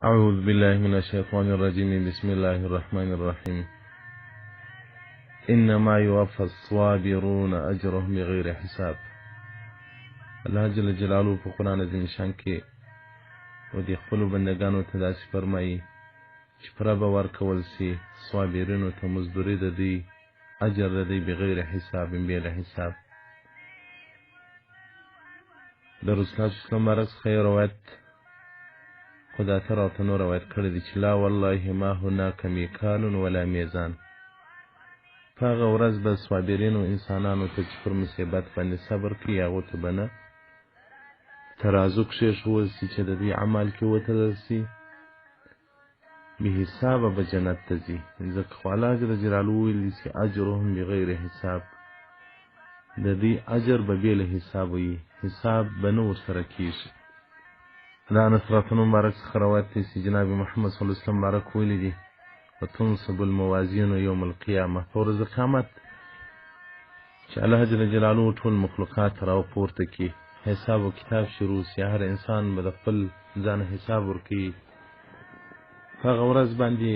أعوذ بالله من الشيطان الرجيم. بسم الله الرحمن الرحيم. إنما يوفى الصابرون أجرهم بغير حساب. الله جل جلاله په قرآن عظیم شان کې و دې خپلو بندګانو ته داسې فرمایي چې پوره به ورکول سي صابرینو ته مزدوري د دوی اجر د دوی بغیر حساب بلا حساب. د رسول الله صلی الله علیه وسلم باره څخه یو روایت خدا ته راته نور روایت کړی دی چې لا والله ما هناک میکال ولا میزان. په هغه ورځ به صابرینو انسانانو ته چې پر مصیبت باندې صبر کوي هغو ته به نه ترازو کښېښول سي چې د دوی عمل کې وتلل سي، بې حسابه به جنت ته ځي. ځکه خو الله جل جلاله ویلي چې اجرهم بغیر حساب، د دوی اجر به بې له حسابه وي، حساب به نه ورسره کېږي. دا انس راته مبارک څخه روایت دی چې جناب محمد صلی الله علیه وسلم مبارک ویلي دي وتنصب الموازین یوم القیامه، په ورځ قیامت چې الله جل جلاله ټول مخلوقات راوپورته کړي، حساب و کتاب شروع سي، هر انسان به د خپل ځان حساب ورکوي. په هغه ورځ باندې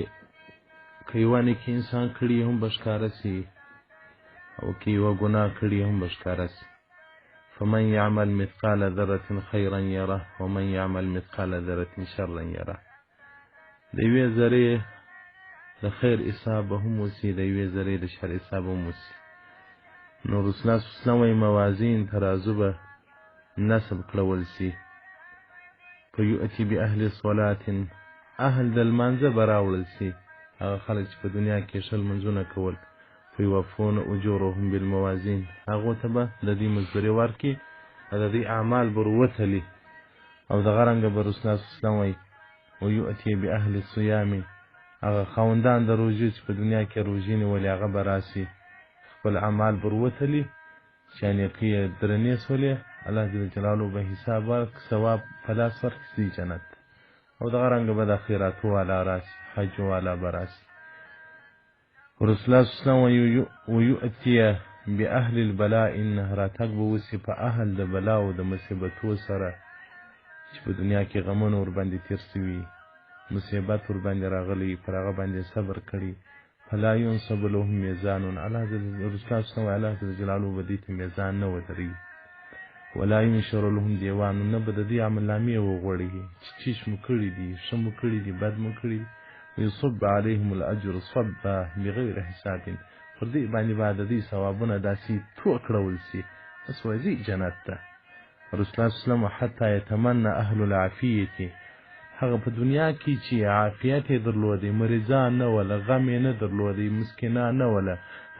که یوه نیکي انسان کړي هم به ښکاره سي او که یوه ګناه کړي هم به ښکاره سي. فمن يعمل مثقال ذرة خيرا يره ومن يعمل مثقال ذرة شرا يره. د یوې ذرې د خیر حساب به هم وسي، د یوې ذرې د شر حساب هم وسي. نو رسول الله صلی الله علیه وسلم وایي موازین ترازو به نصب کړول سي. فیؤتي باهل صلات، اهل د لمانځه به راوړل سي، هغه خلک چې په دنیا کې ښه لمونځونه کول. فیوفون اجورهم بالموازین، هغو ته به د دوی مزدوري ورکړي او د دوی اعمال به وروتلي. او دغه رنګه به رسول الله صلی الله علیه وسلم وایي ویؤتي باهل الصیام، هغه خاوندان د روژې چې په دنیا کې روژې نیولې هغه به راسي، خپل اعمال به وروتلي چې نیکۍ یې درنې سولې، الله جل جلاله به حساب ورکړي، ثواب په لاس ورکړي جنت. او دغه رنګه به د خیراتو والا راسي، حج والا به راسي. رسول الله صلی الله علیه وسلم ویؤتي باهل البلاء، انه راتګ به وسي په اهل د بلا او د مصیبتو سره چې په دنیا کې غمونه ورباندې تېر سوي، مصیبت ورباندې راغلی، پر هغه باندې صبر کړي. فلا ينصب لهم میزان، الله رسول الله صلی الله علیه وسلم الله جل جلاله به دې ته میزان نه ودروي. ولا ينشر لهم دیوان، نه به د دې عملنامې وغوړي چې څه مو کړي دي، ښه مو کړي دي، بد مو کړي. ويصب عليهم الاجر صبا بغیر حساب، پر دې باندې به د دې ثوابونه داسې ټوکړول سي بس وځي جنت ته. رسول الله صلی الله علیه وسلم حتی یتمنى اهل العافیه، هغه په دنیا کې چې عافیت یې درلودی، مریضان نه وله، غم یې نه درلودی، مسکینان نه وله،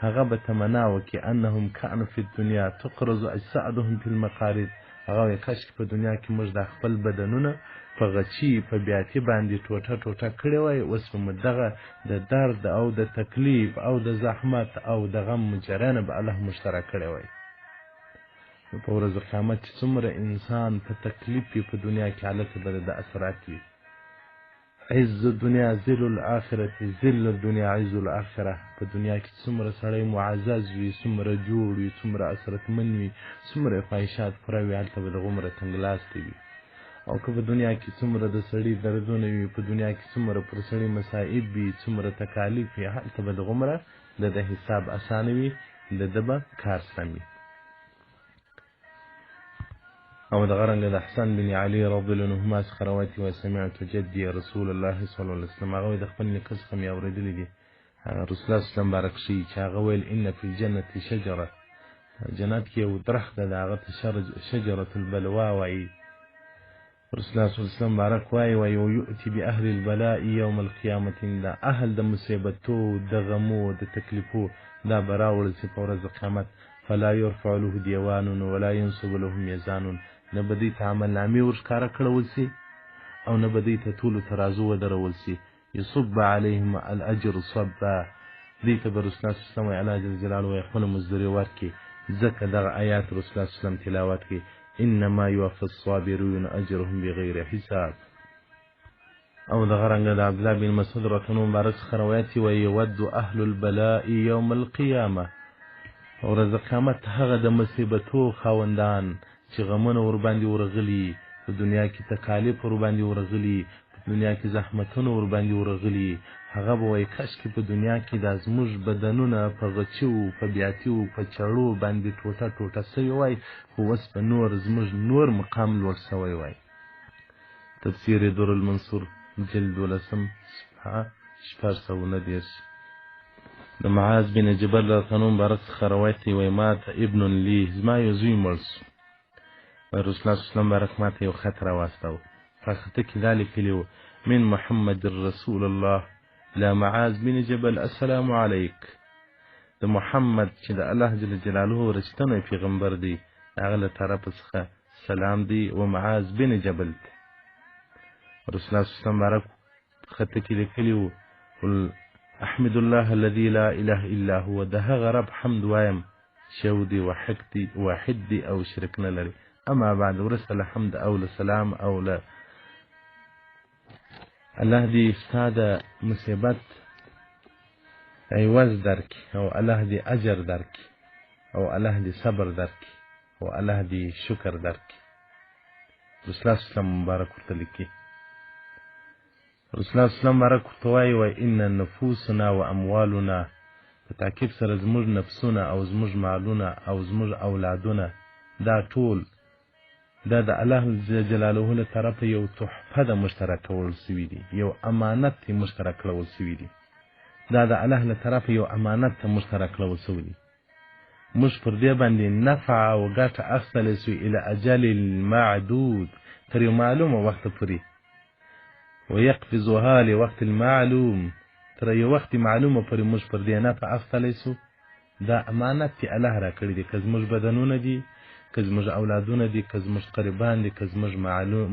هغه به تمنا وکړي انهم کانوا فی الدنیا تقرض اجسادهم فی المقارض، هغه وایي کاشکې په دنیا کې موږ د خپل بدنونه په غچي په بیاتي باندې ټوټه ټوټه کړی وای، اوس به مو دغه د درد او د تکلیف او د زحمت او د غم مجرانه به الله مشترک کړی وای. په ورځ قیامت چې څومره انسان په تکلیف وي په دنیا کې هلته به د اثرات وي. عز الدنیا ذل الاخرة، ذل الدنیا عز الاخره. په دنیا کې څومره سړی معزز وي، څومره جوړ وي، څومره اثرتمن وي، څومره خواهشات پوره وي، هلته به دغه عمره تنګلاستی وي. او که په دنیا کې څومره د سړي دردونه وي، په دنیا کې څومره پر سړي مصائب وي، څومره تکالیف وي، هلته به دغه عمره د حساب اسانه وي، د ده به کار سم وي. او دغه رنګه د حسن بن علي رضی الله عنهما څخه روایت وایي سمعت جدي رسول الله صلی الله علیه وسلم، هغه د خپل نیکه څخه مې اورېدلي دي رسول الله صلی الله علیه وسلم بارک شي چې هغه ویل ان فی الجنة شجره، جنت کې یو درخت ده، هغه ته شجرة البلوا وایي. رسول الله صلی الله علیه وسلم بارک وایي ویؤتي باهل البلاء یوم القیامة، دا اهل د مصیبتو، د غمو، د تکلیفو دا به راوړل سي په ورځ قیامت. فلا یرفع له دیوان ولا ینصب له میزان، نه به دوی ته عملنامې ورښکاره کړول سي او نه به دوی ته ټولو ترازو ودرول سي. یصب علیهم الاجر صبا، دوی ته به رسول الله صلی الله علیه وسلم الله جل جلاله وایي خپله مزدوري ورکړي. ځکه دغه آیات رسول الله صلی الله علیه وسلم تلاوت کړي انما یوفى الصابرون اجرهم بغیر حساب. او دغه رنګه د عبدالله بن مسعود رضی الله مبارک څخه روایت وي یود اهل البلاء یوم القیامه، ورځ قیامت هغه د مصیبتو خاوندان چې غمونه ورباندې ورغلي، په دنیا کې تکالیف ورباندې ورغلي، په دنیا کې زحمتونه ورباندې ورغلي، هغه به وایي کاشکې په دنیا کې دا زموږ بدنونه په غچیو، په بیاتیو، په چړو باندې ټوټه ټوټه سوي وای، خو اوس به نور زموږ نور مقام لوړ سوی وای. تفسیر در المنصور جلد 12 صفحه 419. د معاذ بن جبل رضی مبارک څخه روایت دی، وایي ما ته ابن لی، زما یو زوی مړ سو. رسول الله صلی الله علیه وسلم مبارک ما ته یو خط راواستاوه، په خطه کې دا لیکلي وو: من محمد رسول الله لا معاذ بن جبل السلام علیک. د محمد چې د الله جل جلاله رښتینی پیغمبر دی، هغه له طرفه څخه سلام دی و معاذ بن جبل. رسول الله صلی الله علیه وسلم مبارک خطه کې لیکلي وو: احمد الله الذي لا اله الا هو. د هغه رب حمد وایم چې یو دی، واحد دی او شرک نه لري. اما بعد، ورسته له حمد او له سلام او له الله دې ستا د مصیبت عوض درکړي، او الله دې اجر درکړي، او الله دې صبر درکړي، او الله دې شکر درکړي. رسول الله صلی الله علیه وسلم مبارک ورته لیکي. رسول الله صلی الله علیه وسلم مبارک ورته وایي: ان نفوسنا و اموالنا، په تاکید سره زموږ نفسونه او زموږ مالونه او زموږ اولادونه، دا ټول دا د الله جلاله له طرفه یو تحفه د مشترک کول سوي دي، یو امانت ته مشترک کول سوي دي. دا د الله له طرفه یو امانت ته مشترک کول سوي دي. موږ پر دې باندې نفع او ګټه اخیستلی سو الی اجل معدود، تر یو معلومه وخت پورې. ويقفزها لوقت المعلوم، تر یو وخت معلومه پورې موږ پر دې نفع اخیستلی سو. دا امانت چې الله راکړی دی، که زموږ بدنونه دي، که زموږ اولادونه دي، که زموږ قریبان دي، که زموږ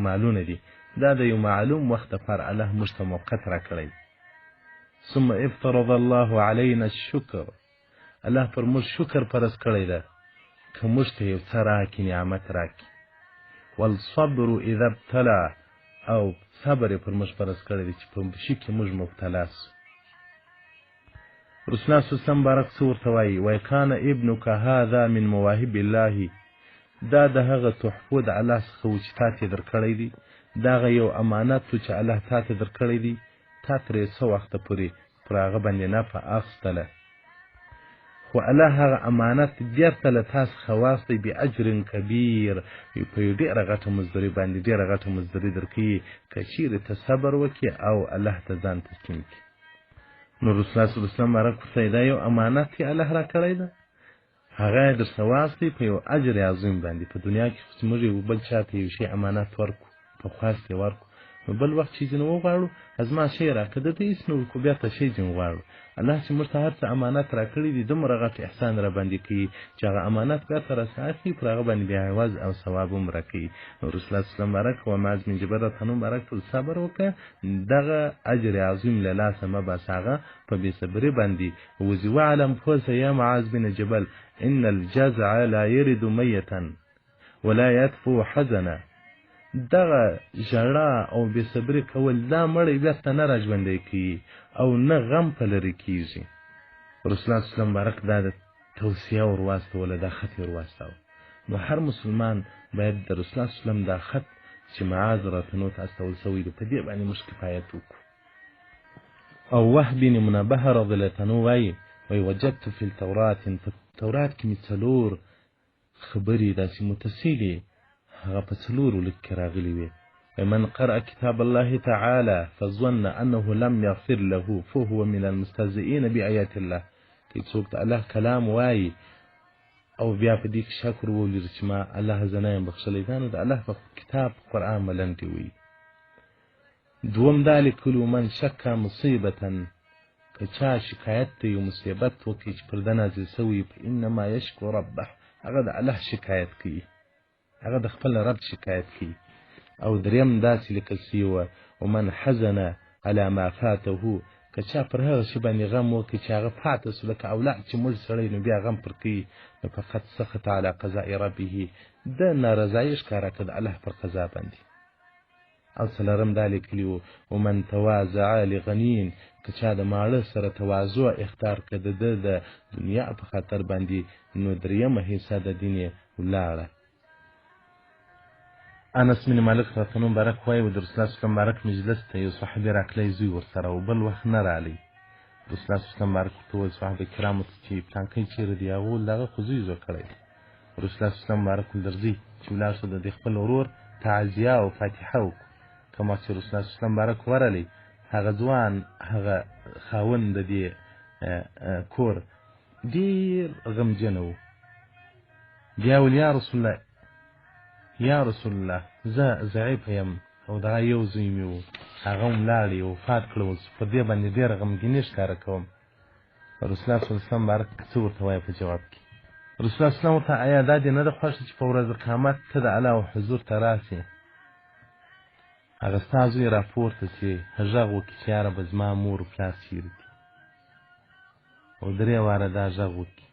مالونه دي، دا د یو معلوم وخت لپاره الله موږ ته موقت راکړی. ثم افترض الله علينا الشکر، الله پر موږ شکر فرض کړی ده که موږ ته یو څه راکړي، نعمت راکړي. والصبر اذا ابتلى، او صبر یې پر موږ فرض کړی دی چې په شي کې موږ مبتلا سو. رسول الله صلی الله علیه وسلم مبارک څه ورته وایي: وکان ابنک هذا من مواهب الله، دا د هغه تحفو د الله څخه و چې تا ته درکړی دی، دا هغه یو امانت و چې الله تا ته درکړی دی. تا ترې څه وخته پورې پر هغه باندې نفع اخیستله، خو الله هغه امانت بیرته له تا څخه واخیستی باجر کبیر، په یو ډېره غټه مزدوري باندې، ډېره غټه مزدوري درکوي که چیرې ته صبر وکړې او الله ته ځان تسلیم کړې. نو رسول الله صلی الله علیه وسلم مبارک ورته دا یو امانت چې الله راکړی ده، هغه یې درڅخه واخیستی په یو اجر عظیم باندې. په دنیا کې خو چې موږ یو بل چا ته یو شی امانت ورکړو، په خواست یې ورکړو، نو بل وخت چې ځینې وغواړو زما شی راکړه، دته هېڅ نه وي، خو بیا ته شی ځینې غواړو. الله چې موږ ته هر څه امانت راکړي دي، دومره غټ احسان را باندې کوي چې هغه امانت بېرته راڅخه اخلي، پر هغه باندې بیا عوض او ثواب هم راکوي. نو رسول الله صلی الله علیه وسلم مبارک و معاذ بن جبل رضی الله عنه مبارک ټول صبر وکړه، دغه اجر عظیم له لاسه مه باسه، هغه په بې صبري باندې وځي. واعلم پوه یا معاذ بن جبل ان الجزع لا يرد میتا ولا يدفع حزنا، دغه ژړا او بې صبري کول دا مړی بېرته نه راژوندی کوي او نه غم په لرې کېږي. رسول الله صلی الله علیه وسلم مبارک دا د توصیه ور واستوله، دا خط یې ور واستاوه. نو هر مسلمان باید د رسول الله صلی الله علیه وسلم دا خط چې معاذ راته نو ته استول سوی دی، په دې باندې موږ کفایت وکړو. او وهب بن منبه رضی الله عنه وایي: وجدت فی التورات، په تورات کې مې څلور خبرې داسې متصلې هغه په څلورو لیک کې راغلي وي. من قرأ كتاب الله تعالى فظن أنه لم يغفر له فهو من المستهزئين بآيات الله، که څوک د الله کلام وایي او بیا په دې کې شکر وولري چې ما الله زه نه یم بخښلی، دا نو د الله په کتاب قرآن ملنډې وایي. دوم دا لیکلي: من شک مصیبة، که چا شکایت ته یو مصیبت وکړي چې پر ده نازل سوی، فإنما یشکو ربه، هغه د الله شکایت کوي، هغه د خپل رب شکایت کوي. او دریم داسې لیکل سوي وه: ومن حزن على ما فاته، که چا پر هغه شي باندې غم وکړي چې هغه پاته سو، لکه اولاد چې مړ سړی نو بیا غم پر کوي، نو فقط سخط على قضاء ربه، ده نارضایي ښکاره کړه د الله پر قضا باندې. او څلورم دا لیکلي وو: ومن تواضع لغنین، که چا د ماړه سره تواضع اختیار کړه د ده د دنیا په خاطر باندې، نو دریمه حصه د دین یې ولاړه. انس بن مالک رضی الله مبارک وایي د رسول الله صلی الله علیه وسلم مجلس ته یو صحابي راکلی زوی ورسره او بل وخت نه رالی. رسول الله صلی الله علیه وسلم مبارک ورته وویل صحابه کرامو ته چې پلانکی چېرې دی؟ هغه وویل دغه خو زوی زوی کړی. رسول الله صلی الله علیه وسلم مبارک وویل درځئ چې ولاړ شو د دې خپل ورور تعزیه او فاتحه وکړو. کوم چې رسول الله صلی الله علیه وسلم مبارک ورغلی هغه ځوان هغه خاوند د دې کور ډېر غمجن و. بیا ویل یا رسول الله زه ضعیفه یم او دغه یو زوی مې و هغه هم لاړې وفات کړی اوس په دې باندې ډېره غمګیني ښکاره کوم. رسول الله صلی الله علیه وسلم مبارک څه ورته وایي په جواب کې؟ رسول الله صلی الله علیه وسلم ورته آیا دا دې نه ده خوښه چې په ورځ قیامت ته د الله حضور ته راسې هغه ستا زوی راپورته سي غږ وکړي چې یاره زما مور و پلار چېرې دي او درې واره دا غږ وکړي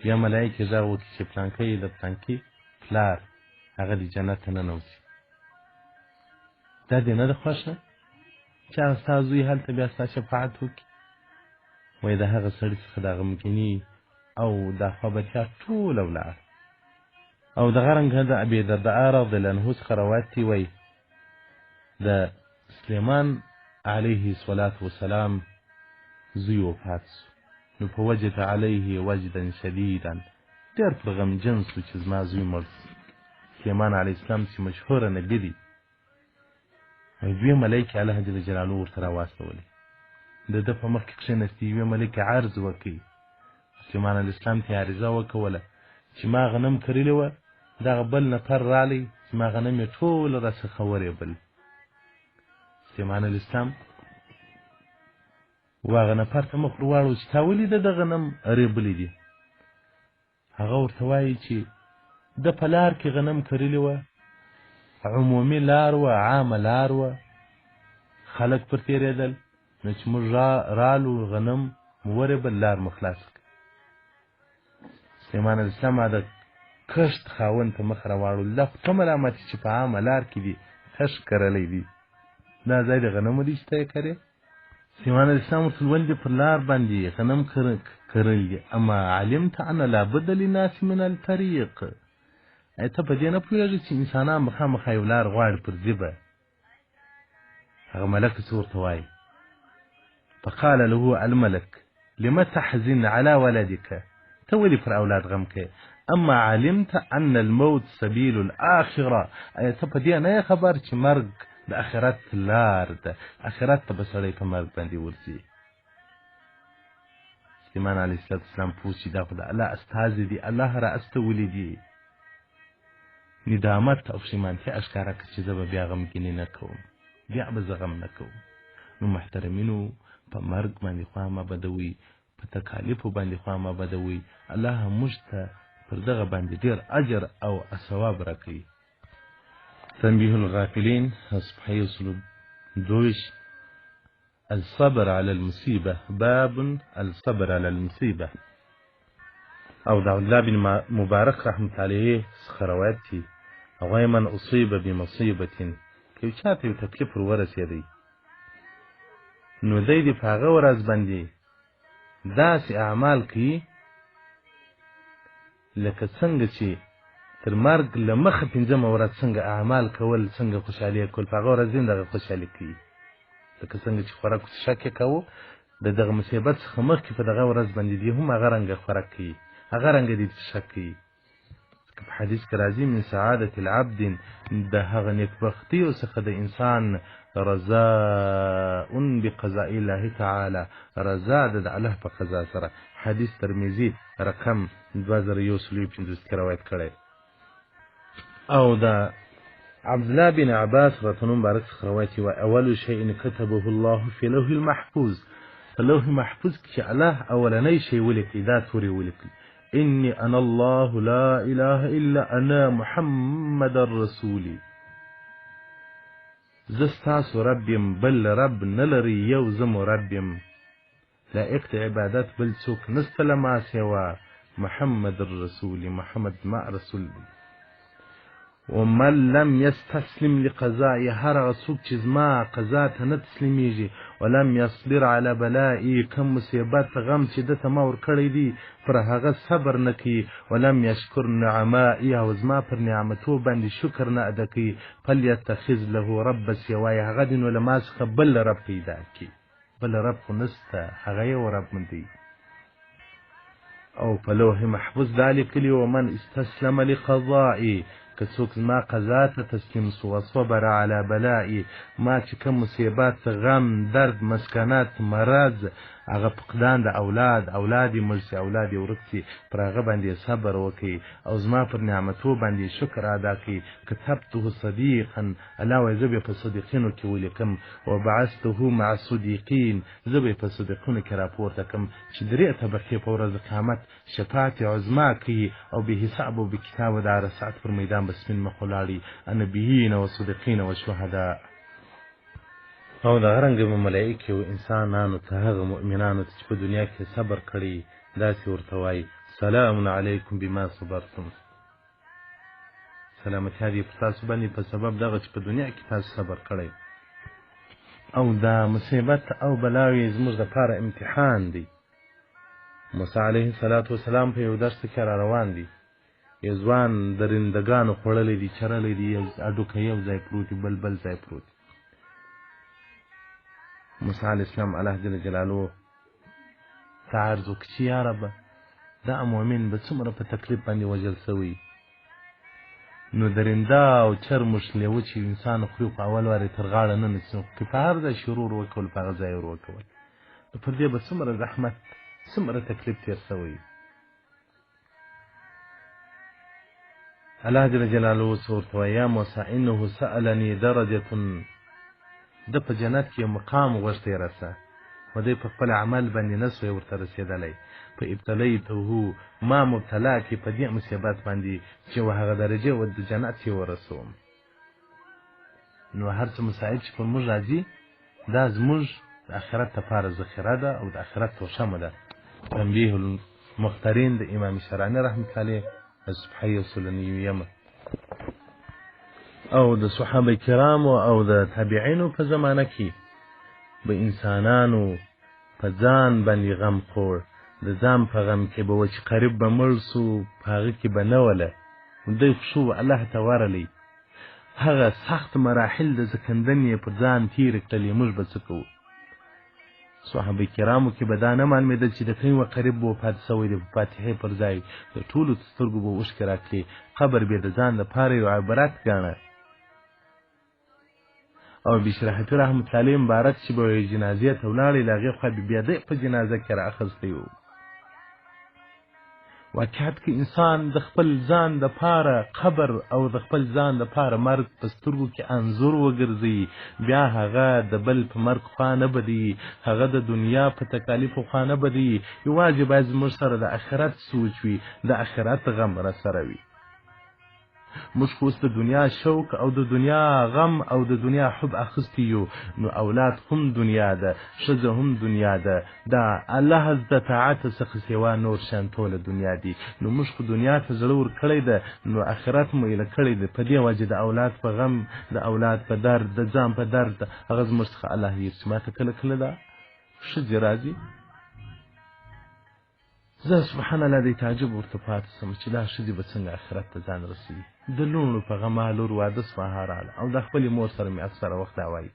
بیا ملایکې غږ وکړي چې پلانکی د پلانکي پلار هغه د جنت ته ننوځي. دا دې نه ده خوښه چې هغه ستا زوی هلته بیا ستا شفاعت وکړي؟ وایي د هغه سړي څخه دا غمګیني او دا خوابتیا ټوله ولاړه. او دغه رنګه د ابیدرداء رضی الله عنه څخه روایت دی وایي د سلیمان علیه الصلاة والسلام زوی وفات سو نو فوجد علیه وجدا شدیدا ډېر پر غمجن سو چې زما زوی مړ سو. سلیمان علیه السلام چې مشهوره نبي دی دوی ملایکې الله جل جلاله ورته راواستولې د ده په مخ کې کښېنستې یوې ملایکې عرض وکړي. سلیمان علیه السلام ته یې عریضه وکوله چې ما غنم کرلې وه دغه بل نفر رالی چې ما غنم یې ټول راڅخه ورېبل. سلیمان علیه السلام هغه نفر ته مخ ور واړو چې تا ولې د غنم ریبلي دي؟ هغه ورته وایي چې د په لار کې غنم کرلې وه عمومي لار وه عامه لار وه خلک پر تېرېدل نو چې موږ رالو غنم مو ورېبل لار مو خلاص کړه. سلیمان علیه السلام د کښت خاوند ته مخ راواړو دا خو ته ملامت چې په عامه لار کې دي کښت کرلی دي دا ځای د غنمو دی چې ته یې کرې؟ سلیمان علیه السلام ورته ولې پر لار باندې غنم کرل دي اما علمت ان لابد للناس من الطریق ای ته په دې نه پوهېږې چې انسانان مخامخ یو لار غواړي پر ځي به؟ هغه ملک څه ورته وایي؟ فقال له الملك لم تحزن على ولدك ته ولې پر اولاد غم کوې؟ اما علمت ان الموت سبيل الاخره ای ته په دې نه یې خبر چې مرګ د آخرت لار ده آخرت ته به سړی په مرګ باندې ورځي. سلیمان علیه السلام پوه چې دا خو د الله استازي دي الله را استولي دي ندامت او پښیمانتیا ښکاره کړه چې زه به بیا غمګیني نه کوم بیا به زه غم نه کوم. نو محترمینو په مرګ باندې خوا مه بدوئ په تکالیفو باندې خوا مه بدوئ الله موږ ته پر دغه باندې ډېر اجر او ثواب راکوي. تنبيه الغافلين صفحه 22 الصبر على المصيبة باب الصبر على المصيبة. او د عبدالله بن مبارک رحمت علیه څخه روایت دی هغوی من اصیب بمصیبة که یو چاته یو تکلیف ور ورسېدی نو دی دې په هغه ورځ باندې داسې اعمال کوي لکه څنګه چې تر مرګ له مخه پنځمه ورځ څنګه اعمال کول څنګه خوشحالي کول په هغه ورځ دغه خوشحالي کوي لکه څنګه چې خوراک څښاک یې کوو د دغه مصیبت څخه مخکې په دغه ورځ باندې دی هم هغه رنګه خوراک کوي هغه رنګه دې څښاک کوي. په حدیث کې راځي من سعادة العبد د هغه نیکبختیو څخه د انسان رضاء بقضاء الله تعالی رضا د الله په قضا سره. حدیث ترمذی رقم 2150 کې روایت کړی. او د عبدالله بن عباس رضی الله عنه څخه روایت وایي اول شیء كتبه الله في لوح المحفوظ په لوح محفوظ کې چې الله اولنی شی ولیکي دا تورې ولیکي إني أنا الله لا إله إلا أنا محمد رسولي زستاس ربیم بل رب نلري يوزم ربیم لائق عبادت بل سوک نستل ما سوا محمد الرسول محمد ما رسول. ومن لم يستسلم لقضائي هر څوک چې زما قضا ته نه تسلیمیږي ولم يصبر على بلائي کم مصیبت غم چې دته ما ورکړی دي پر هغه صبر نه کوي ولم يشکر نعمائي او زما پر نعمتو باندې شکر نه ادا کوي فليتخذ له رب سوای هغه دین ول ما څخه بل رب پیدا کی بل رب خو نسته هغه یو رب مندي او په لوح محفوظ ذلك ومن استسلم لقضائي كسوك ما قضاء تسليم وصبر على بلائي ما چې کوم مصیبات غم درد مسکنات مرض هغه فقدان د اولادي مرسي اولادي ورکسي پر هغه باندې صبر وکي او زما پر نعمتو باندې شکر ادا کړي كتبته صديقا الا وجب په صديقينو کې ولیکم وبعثته مع الصديقين زبې په صديقونو کې راپورته کم چې درې طبقې په ورځ قیامت شفاعت عظما کوي او به حساب او به کتاب د عرصات پر میدان بسمن مخلاړي انبيين وصديقين وشهداء او دا رنګ ملائکه او انسانانو ته هغه مؤمنانو چې په دنیا کې صبر کړي داسې ورته وایي سلام علیکم بما صبرتم سلامتی دې په تاسو باندې په سبب دغه چې په دنیا کې تاسو صبر کړی او دا مصیبت او بلاوی زموږ لپاره امتحان دی موسی علیه السلام په یو درس کې را روان دی یو ځوان درندګانو خوړلې دي چرلې دي اډوکه یو ځای پروت بل ځای پروت موسی علیه السلام الله جل جلاله تعرض وکړي یا رب دا مؤمن به څومره په تکلیف باندې وجل سوی نو درنده او چرمش لیو چې انسان خو په اول واره تر غاړه نه نسو په هر ځای شرور وکول په غځای وکول په دې به څومره زحمت څومره تکلیف تیر سوی الله جل جلاله سورته یا موسی انه سألني درجه د په جنت کې مقام غوښتي راسه و دې په خپل عمل باندې نسوي ورته رسیدلی په ابتلیته ما مبتلا کې په دې مصیبت باندې چې هغه درجه و د جنت یې ورسوم نو هر څه مصائب چې په موږ راځي دا زموږ د آخرت لپاره ذخیره ده او د آخرت توشمه ده تنبیه المختارین د امام شرانی رحمت الله الصبحیه سلنیه او د صحابه کرامو او د تابعینو په زمانه کې به انسانانو په ځان باندې غم خور د ځان په غم کې به و چې قریب به مړ سو په هغه کې به نه وله دوی خو الله ته ورلی هغه سخت مراحل د زکندنې پر ځان تیر کړلې موږ به څه کوو صحابه کرامو کې به دا نه معلومېدل چې د کوم قریب به وفات سوی دی په فاتحې پر ځای د ټولو سترګو به اوښکې راتلې قبر به د ځان لپاره یو عبرت ګاڼه او بشرحت رحمت الله مبارک چې به جنازې ته ولاړې له هغې خوا بیا دی په جنازه کې رااخیستی و واقعیت کې انسان د خپل ځان دپاره قبر او د خپل ځان دپاره مرګ په سترګو کې انځور وګرځي بیا هغه د بل په مرګ خوا نه بدي هغه د دنیا په تکالیفو خوا نه بدي یوازې باید زموږ سره د آخرت سوچ وي د آخرت غم را سره وي موږ خو اوس د دنیا شوق او د دنیا غم او د دنیا حب اخیستی یو نو اولاد هم دنیا ده ښځه هم دنیا ده دا الله د طاعت څخه سوا نور شان ټوله دنیا دي نو موږ خو دنیا ته زړه ورکړی ده نو آخرت مو ایله کړی ده په دې وجه د اولاد په غم د اولاد په درد د ځان په درد هغه زموږ څخه الله یې ماته کله کله ده ښځې راځي زه سبحان الله دې تعجب ورته پاتې سم چې دا ښځې به څنګه آخرت ته ځان رسوي د لوڼو په غمه لور واده سوه راله او د خپلې مور سره مې اکثره وخت دا وایي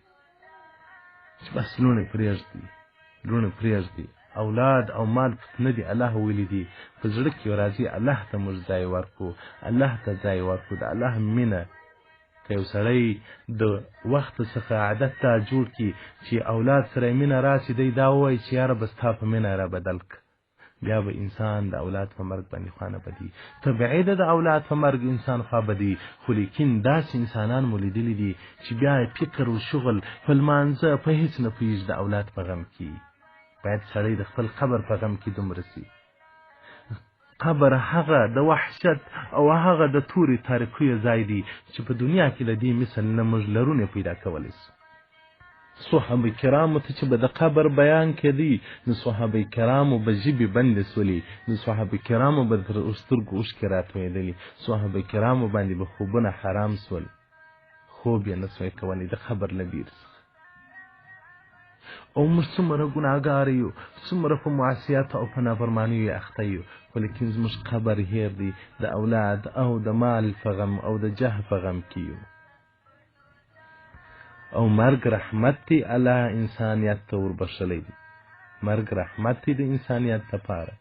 چې بس لوڼې پرېږدي اولاد او مال نه دي الله ویلي دي په زړه کې راځي الله ته موږ ځای ورکړو الله ته ځای ورکړو د الله مینه که یو سړی د وخت څخه عادت ته جوړ کړي چې اولاد سره مینه راسي دی دا ووایي چې یاره به ستا په مینه را بدل که بیا به انسان د اولاد په مرګ باندې خوا نه بدي طبیعي ده د اولاد په مرګ انسان خوا بدي خو لیکن داسې انسانان مو لیدلي دي چې بیا فکر و شغل په لمانځه په هېڅ نه پوهېږي د اولاد په غم کې باید سړی د خپل قبر په غم کې دومره سي قبر هغه د وحشت او هغه د تورې تاریکیو ځای دی چې په دنیا کې له دې مثل نه موږ لرونه پیدا کولی سو صحابه کرامو ته چې به د قبر بیان کېدی نو صحابه کرامو به ژبې بندې سولې، نو صحابه کرامو به تر سترګو اوښکې راتویدلې، صحابه کرامو باندې به خوبونه حرام سول، خوب یې نه سوی کولی د قبر له ویر څخه. او موږ څومره ګناهګار یو، څومره په معصیت او په نافرمانیو اخته یو، خو لیکن زموږ قبر هیر دی د اولاد او د مال په غم او د جاه په غم کې یو. او مرګ رحمت دی، الله انسانیت ته وربښلی دی. مرګ رحمت دی د انسانیت لپاره.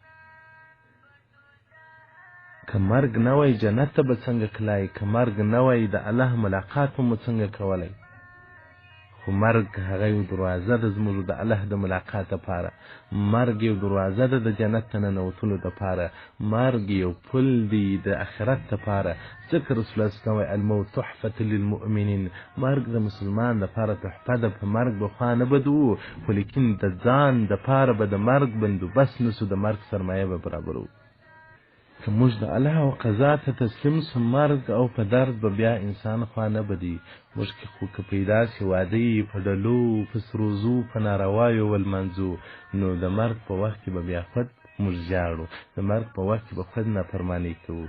که مرګ نه وای جنت ته به څنګه تلای، که مرګ نه وای د الله ملاقات به مو څنګه کولی. خو مرګ هغه یو دروازه ده زموږ د الله د ملاقات لپاره، مرګ یو دروازه ده د جنت ته ننوتلو دپاره، مرګ یو پل دی د آخرت دپاره. ځکه رسول الله صلی الله علیه وسلم الموت تحفة للمؤمنین، مرګ د مسلمان دپاره تحفه ده. په مرګ به خوا نه بدو، خو لیکن د ځان دپاره به د مرګ بندوبست نسو، د مرګ سرمایه به برابرو. که موږ د الله او قضا ته تسلیم سو، مرګ او په درد به بیا انسان خوا نه بدي. موږ خو که پیدا سي واده یې په ډلو په سروزو په ناروایو ولمانځو، نو د مرګ په وخت کې به بیا خود موږ ژاړو، د مرګ په وخت کې به خود نافرماني کوو.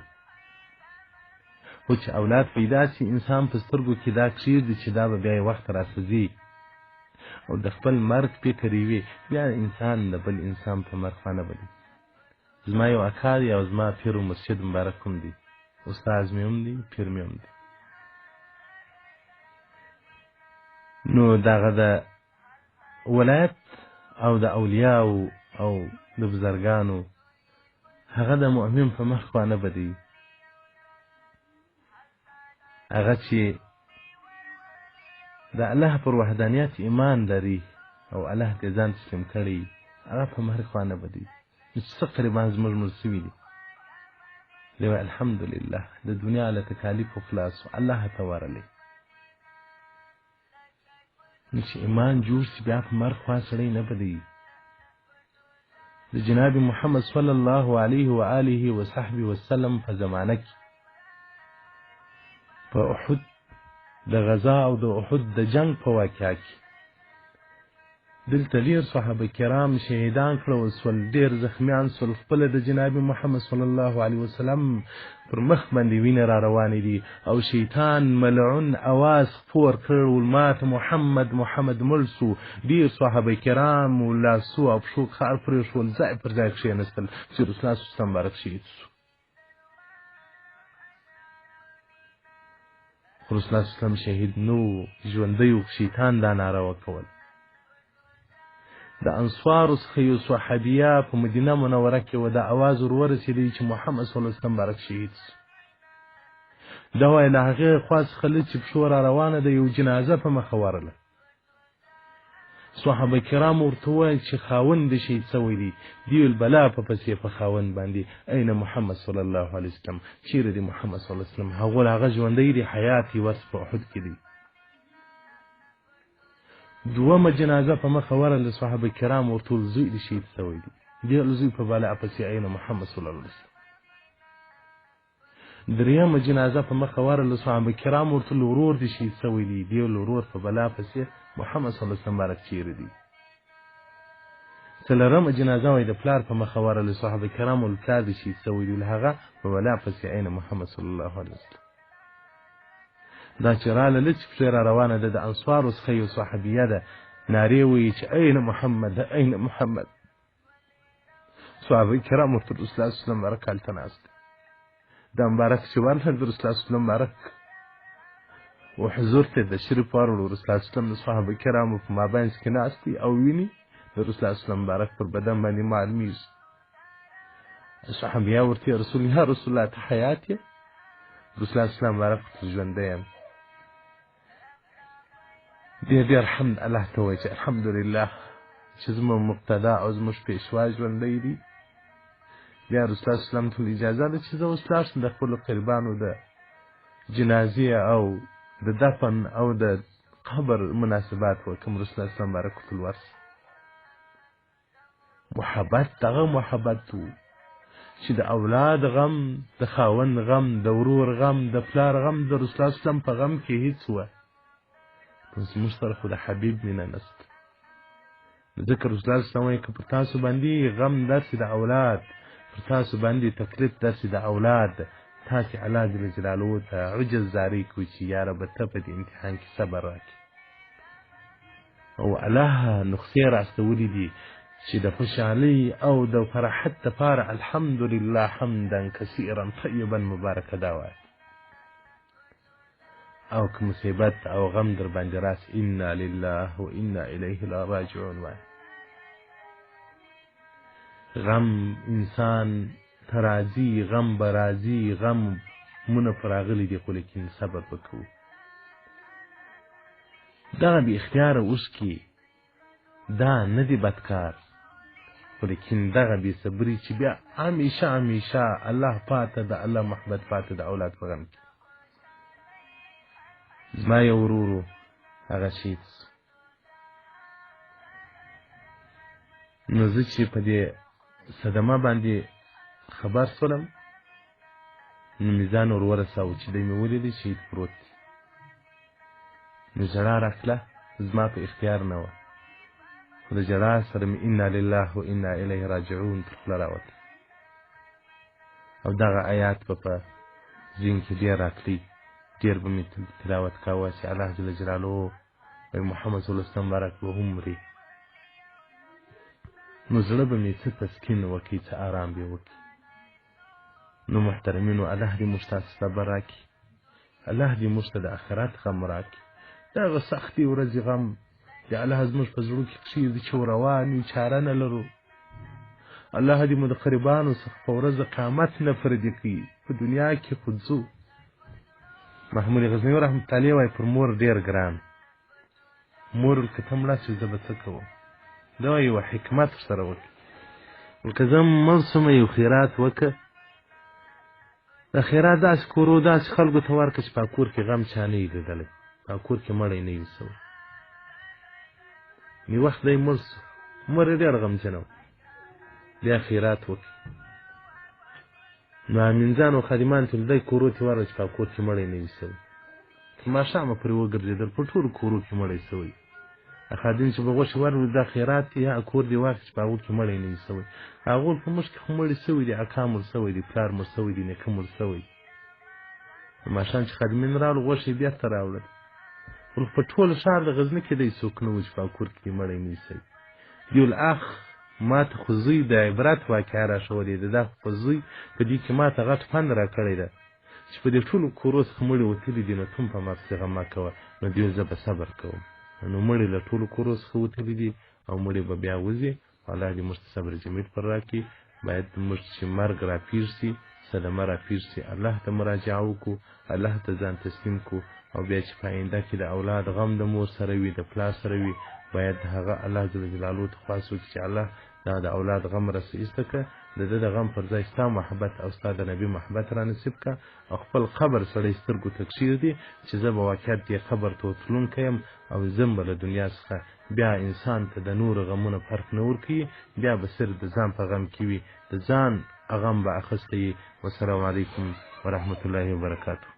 خو چې اولاد پیدا سي انسان په سترګو کې دا کښېږدي چې دا به بیا یې وخت راسه ځي او د خپل مرګ فکر یې وي، بیا انسان د بل انسان په مرګ خوا نه بدي. زما یو اکا دی او زما پیر و مرشد مبارک هم دی، استاذ مې هم دی، پیر مې هم دی. نو دغه د ولایت او د اولیاو او د بزرګانو هغه د مؤمن په مخ خوا نه بدي. هغه چې د الله پر وحدانیت ایمان لري او الله ته ځان تسلیم کړي، هغه په مخ خوا نه بدي. څه قریبان زموږ مړ سوي دي، دی وایي الحمدلله د دنیا له تکالیفو خلاص الله ته ورغلی. نو چې ایمان جوړ سي بیا په مرګ خوا سړی نه بدوي. د جناب محمد صلی الله علیه و آله و صحبه وسلم په زمانه کې په احد د غزا او د احد د جنگ په واقعه کې دلته ډېر صحابه کرام شهیدان کړه سول، ډېر زخمیان سول. خپله د جناب محمد صلی الله علیه وسلم پر مخ باندې وینه را روانې دي او شیطان ملعون اواز خپور کړ ماته محمد مړ سو. ډېر صحابه کرام لاسو او پښو خار پرېښول، ځای پر ځای کښېنستل چې رسول الله صلی الله علیه وسلم مبارک شهید سو. خو رسول الله صلی الله علیه وسلم شهید نو، ژوندی و، شیطان دا ناروا کول. د انصارو څخه یو صحابیه په مدینه منوره کې و، دا اواز ور ورسېدی چې محمد صلی الله علیه وسلم مبارک شهید سو. دا وایي له هغې خوا څخه لږ چې پښو را روانه ده، یو جنازه په مخه ورله. صحابه کرام ورته وویل چې خاوند د شهید سوی دی. دی ویل بلا په پسې په خاوند باندې این محمد صلی الله علیه وسلم، چیرې دی محمد صلی الله علیه وسلم؟ هغه ژوندی دی، حیات یې وس په احد کې دی. دومه جنازه په مخه ورله، صحابه کرام ورته ویل زوی د شهید سوی دی. دی ویل زوی په بلا پسې این محمد صلی الله علیه وسلم. دریمه جنازه په مخه ورله، صحابه کرام ورته ویل ورور د شهید سوی دی. دی ویل ورور په بلا پسې محمد صلی الله علیه وسلم مبارک چیرې دی. څلورمه جنازه وایي د پلار په مخه ورله، صحابه کرام ویل پلار د شهید سوی دی. هغه په بلا پسې این محمد صلی الله علیه وسلم. دا چې راله لږ پښې را روانه ده، د انصارو څخه یو صحابیه ده، نارې وایي چې این محمد این محمد. صحابه کرام ورته رسول الله صلی الله علیه وسلم مبارک هلته ناست. دا مبارک چې ورله د رسول الله صلی الله علیه وسلم مبارک و حضور ته د شریف واړو. رسول الله صلی الله علیه وسلم د صحابه کرامو په مابینځ کې ناست دي او ویني د رسول الله صلی الله علیه وسلم مبارک پر بدن باندې معلومیږي. صحابیه ورته یا رسول الله ته حیات یې؟ رسول الله صلی الله علیه وسلم مبارک ورته ژوندی یم. ډېر حمد الله ته وایي چې الحمدلله چې زموږ مقتدا او زموږ پیشوا ژوندی دي. بیا رسول الله صلی الله علیه وسلم ته اجازه ده چې زه اوس لاړ شم د خپلو قربانو د جنازې او د دفن او د قبر مناسبات وکړم. رسول الله صلی الله علیه وسلم مبارک ورته ورسي. محبت دغه محبت و چې د اولاد غم، د خاوند غم، د ورور غم، د پلار غم د رسول الله صلی الله علیه وسلم په غم کې هیڅ وه. زموږ سره خو د حبیب مینه نشته. ځکه رسول الله صلی الله علیه وسلم وایي که پر تاسو باندې غم داسې د اولاد، پر تاسو باندې تکلیف داسې د اولاد، تاسې الله جل جلاله ته عجز زاری کوئ چې یا رب ته په دې امتحان کې صبر راکړي. او الله نسخې راستولي دي چې د خوشحالۍ او د فرحت دپاره الحمدلله حمدا کثیرا طیبا مبارکه دا وایه. او که مصیبت او غم در باندې راسي انا لله و انا الیه راجعون وایه. غم انسان ته راځي، غم به راځي، غمونه په راغلي دي، خو لیکن صبر به کوو. دغه بې اختیاره اوس کې دا نه دی بدکار، خو لیکن دغه بې صبري چې بیا همیشه الله پاته د الله محبت پاته د اولاد په غم کې. زما یو ورورو هغه شهید سو. نو زه چې په دې صدمه باندې خبر سولم نو مې ځان ور ورساوه چې دی مې ولیدی شهید پروت دی. نو ژړا راتله، زما په اختیار نه وه، خو د ژړا سره مې انا لله و انا الیه راجعون تر خوله راوتله. او دغه آیات به په ذهن کې ډېر راتلی، ډېر به مې تلاوت کاوه چې الله جل جلاله وایي محمد صلی الله علیه وسلم بارک به هم مري. نو زړه به مې څه تسکین وکړي، څه آرام به وکړي. نو محترمینو الله دې موږ ته صبر راکړي، الله دې موږ ته د آخرت غم راکړي. دغه سختې ورځې غم دې الله زموږ په زړو کې کښېږدي چې روان یو، چاره نه لرو. الله دې مو د قربانو څخه په ورځ د قیامت نه پردې کړي، په دنیا کې خو ځو. محمود غزنوي رحمت الله علیه وایي پر مور ډېر ګران، مور که ته مړه شې زه به څه کوم؟ دا یو حکمت ورسره وکړي. که زه مړ شم یو خیرات وکړه، د خیرات داسې کورو داسې خلکو ته ورکړه چې په کور کې غم چا نه وي لیدلی، په کور کې مړی نه وي سوی. یو وخت دی مړ سو، مور یې ډېر غمجنه وه، بیا خیرات وکړي. نو امینځان او خادمان ته دی کورو ته ورغله چې په کور کې مړی نه وي سوی. تر ماښامه پورې وګرځېدل، په ټولو کورو کې مړی سوی. خادم چې به غوښې ورولي دا خیرات دی، یا کور دې واخلي چې په هغو کې مړی نه وي سوی. هغو په موږ کې خو مړي سوي دي، اکا مړ سوی دی، پلار مړ سوی دی، نیکه مړ سوی دی. ماښام چې خادمین راغلل غوښې یې بېرته راوړل. په ټول ښار د غزني کې دی څوک نه و چې په کور کې مړی نه وي سوی. یو الاخ ما ته خو زوی د عبرت واقعه راښولې ده، دا خو په زوی په دې کې ما ته غټ پند راکړی ده چې په دې ټولو کورو څخه مړي وتلي دي، نو ته هم په ما پسې غم مه کوه. نو دې زه به صبر کوم. نو مړي له ټولو کورو څخه وتلي دي او مړي به بیا وځي. الله دې موږ ته صبر جمیل پر راکړي. باید موږ چې مرګ راپېښ شي، صدمه راپېښ شي، الله ته مراجعه وکړو، الله ته ځان تسلیم کړو. او بیا چې په آینده کې د اولاد غم د مور سره وي، د پلار سره وي، باید هغه الله جل جلاله ته خواست وکړي چې الله دا د اولاد غم راسه ایسته کړه، د ده د غم پر ځای ستا محبت او ستا د نبي محبت را نصیب کړه. او خپل قبر سړی سترګو ته کښېږدي چې زه به واقعیت دې قبر ته وتلونکی یم او ځم به له دنیا څخه. بیا انسان ته د نورو غمونه فرق نه ورکوي، بیا به صرف د ځان په غم کې وي، د ځان غم به اخیستی وي. والسلام علیکم ورحمة الله وبرکاته.